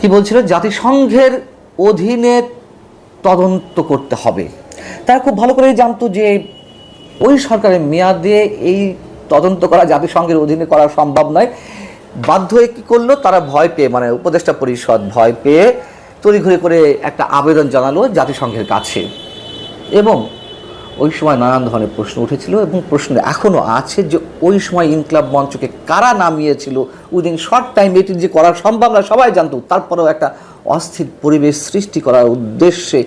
কি বলছিল, জাতিসংঘের অধীনে তদন্ত করতে হবে। তারা খুব ভালো করেই জানতো যে ওই সরকারের মেয়াদে এই তদন্ত করা জাতিসংঘের অধীনে করা সম্ভব নয়। বাধ্য হয়ে কী করলো, তারা ভয় পেয়ে, মানে উপদেষ্টা পরিষদ ভয় পেয়ে তড়িঘড়ি করে একটা আবেদন জানালো জাতিসংঘের কাছে। এবং ওই সময় নানান ধরনের প্রশ্ন উঠেছিল এবং প্রশ্ন এখনও আছে যে ওই সময় ইনকিলাব মঞ্চকে কারা নামিয়েছিল। উইদিন শর্ট টাইম এটি যে করা সম্ভব না সবাই জানতো, তারপরেও একটা অস্থির পরিবেশ সৃষ্টি করার উদ্দেশ্যে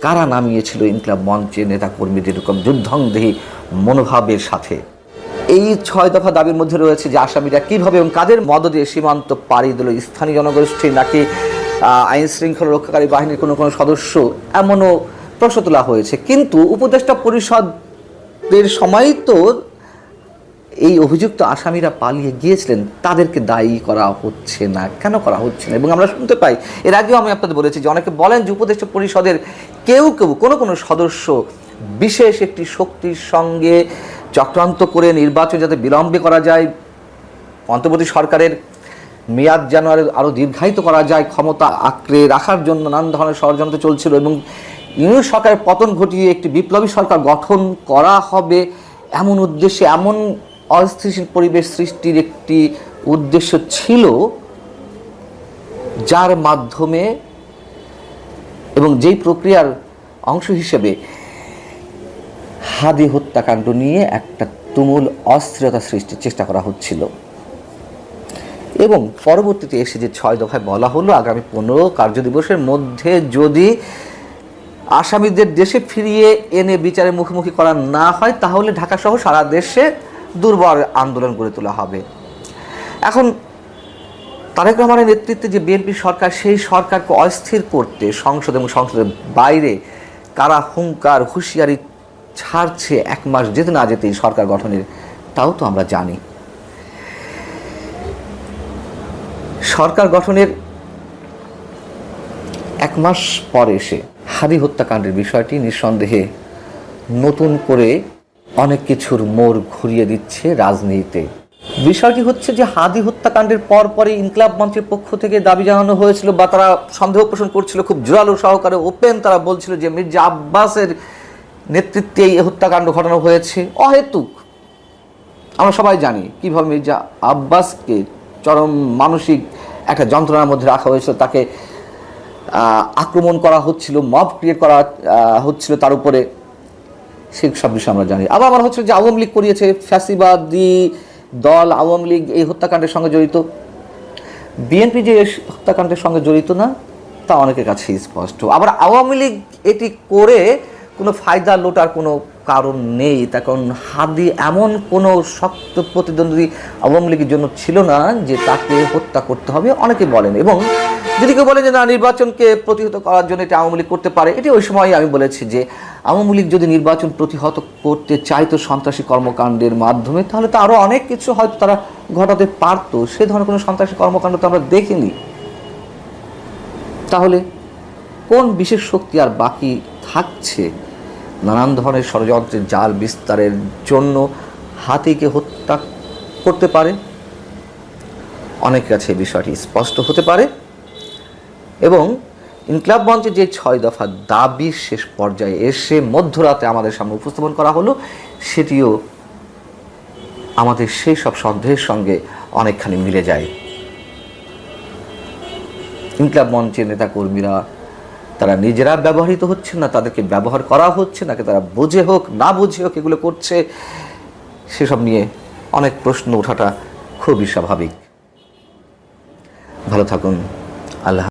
কারা নামিয়েছিল ইনকিলাব মঞ্চের নেতাকর্মীদের এরকম যুদ্ধংদেহী মনোভাবের সাথে। এই 6 দফা দাবির মধ্যে রয়েছে যে আসামিরা কীভাবে এবং কাদের মদদে সীমান্ত পাড়ি দিল, স্থানীয় জনগোষ্ঠী নাকি আইন শৃঙ্খলা রক্ষাকারী বাহিনীর কোনো কোনো সদস্য, এমনও প্রশ্ন তোলা হয়েছে। কিন্তু উপদেষ্টা পরিষদের সময় তো এই অভিযুক্ত আসামিরা পালিয়ে গিয়েছিলেন, তাদেরকে দায়ী করা হচ্ছে না। কেন করা হচ্ছে না? এবং আমরা শুনতে পাই, এর আগেও আমি আপনাদের বলেছি যে অনেকে বলেন যে উপদেষ্টা পরিষদের কেউ কেউ কোনো কোনো সদস্য বিশেষ একটি শক্তির সঙ্গে চক্রান্ত করে নির্বাচন যাতে বিলম্বে করা যায়, অন্তর্বর্তী সরকারের মেয়াদ যেন আরও দীর্ঘায়িত করা যায়, ক্ষমতা আঁকড়ে রাখার জন্য নানান ধরনের ষড়যন্ত্র চলছিল এবং ইউনিট সরকারের পতন ঘটিয়ে একটি বিপ্লবী সরকার গঠন করা হবে এমন উদ্দেশ্যে, এমন অস্থিতিশীল পরিবেশ সৃষ্টির একটি উদ্দেশ্য ছিল, যার মাধ্যমে এবং যেই প্রক্রিয়ার অংশ হিসেবে হাদি হত্যাকাণ্ড নিয়ে একটা তুমুল অস্থিরতা সৃষ্টির চেষ্টা করা হচ্ছিল। এবং পরবর্তীতে এসে যে 6 দফায় বলা হলো আগামী 15 কার্যদিবসের মধ্যে যদি আসামিদের দেশে ফিরিয়ে এনে বিচারের মুখোমুখি করা না হয় তাহলে ঢাকাসহ সারা দেশে দুর্বার আন্দোলন গড়ে তোলা হবে। এখন তারেক রহমানের নেতৃত্বে যে বিএনপি সরকার, সেই সরকারকে অস্থির করতে সংসদ এবং সংসদের বাইরে কারা হুঙ্কার হুঁশিয়ারি ছাড়ছে 1 মাস যেতে না যেতেই সরকার গঠনের, তাও তো আমরা জানি। সরকার গঠনের 1 মাস পর এসে হাদি হত্যাকাণ্ডের বিষয়টি নিঃসন্দেহে নতুন করে অনেক কিছুর মোড় ঘুরিয়ে দিচ্ছে রাজনীতিতে। বিষয়টি হচ্ছে যে হাদি হত্যাকাণ্ডের পরপরই ইনকিলাব মঞ্চের পক্ষ থেকে দাবি জানানো হয়েছিল বা তারা সন্দেহ পোষণ করছিল খুব জোরালো সহকারে, ওপেন তারা বলছিল যে মির্জা আব্বাসের নেতৃত্বে এই হত্যাকাণ্ড ঘটানো হয়েছে অহেতুক। আমরা সবাই জানি কীভাবে মির্জা আব্বাসকে চরম মানসিক একটা যন্ত্রণার মধ্যে রাখা হয়েছিল, তাকে আক্রমণ করা হচ্ছিল, মব ক্রিয়েট করা হচ্ছিল তার উপরে, সেই সব বিষয় আমরা জানি। আবার আমার হচ্ছে যে আওয়ামী লীগ করিয়েছে, ফ্যাসিবাদী দল আওয়ামী লীগ এই হত্যাকাণ্ডের সঙ্গে জড়িত। বিএনপি যে হত্যাকাণ্ডের সঙ্গে জড়িত না তা অনেকের কাছে স্পষ্ট। আবার আওয়ামী লীগ এটি করে কোনো ফায়দা লোটার কোনো কারণ নেই, তার কারণ হাদি এমন কোনো শক্ত প্রতিদ্বন্দ্বী আওয়ামী লীগের জন্য ছিল না যে তাকে হত্যা করতে হবে, অনেকে বলেন। এবং যদি কেউ বলে যে না, নির্বাচনকে প্রতিহত করার জন্য এটা আওয়ামী লীগ করতে পারে, এটি ওই সময় আমি বলেছি যে আওয়ামী লীগ যদি নির্বাচন প্রতিহত করতে চাইতো সন্ত্রাসী কর্মকাণ্ডের মাধ্যমে, তাহলে তো আরও অনেক কিছু হয়তো তারা ঘটাতে পারতো। সে ধরনের কোনো সন্ত্রাসী কর্মকাণ্ড তো আমরা দেখিনি। তাহলে কোন বিশেষ শক্তি আর বাকি থাকছে নানান ধরনের ষড়যন্ত্রের জাল বিস্তারের জন্য হাতিকে হত্যা করতে পারে? অনেকের কাছে এই বিষয়টি স্পষ্ট হতে পারে। এবং ইনকিলাব মঞ্চে যে 6 দফা দাবি শেষ পর্যায়ে এসে মধ্যরাতে আমাদের সামনে উপস্থাপন করা হলো, সেটিও আমাদের সেই সব সন্দেহের সঙ্গে অনেকখানি মিলে যায়। ইনকিলাব মঞ্চের নেতাকর্মীরা তারা নিজেরা ব্যবহৃত হচ্ছে না, তাদেরকে ব্যবহার করা হচ্ছে, নাকি তারা বুঝে হোক না বুঝে হোক এগুলো করছে, সেসব নিয়ে অনেক প্রশ্ন ওঠাটা খুবই স্বাভাবিক। ভালো থাকুন। আল্লাহ।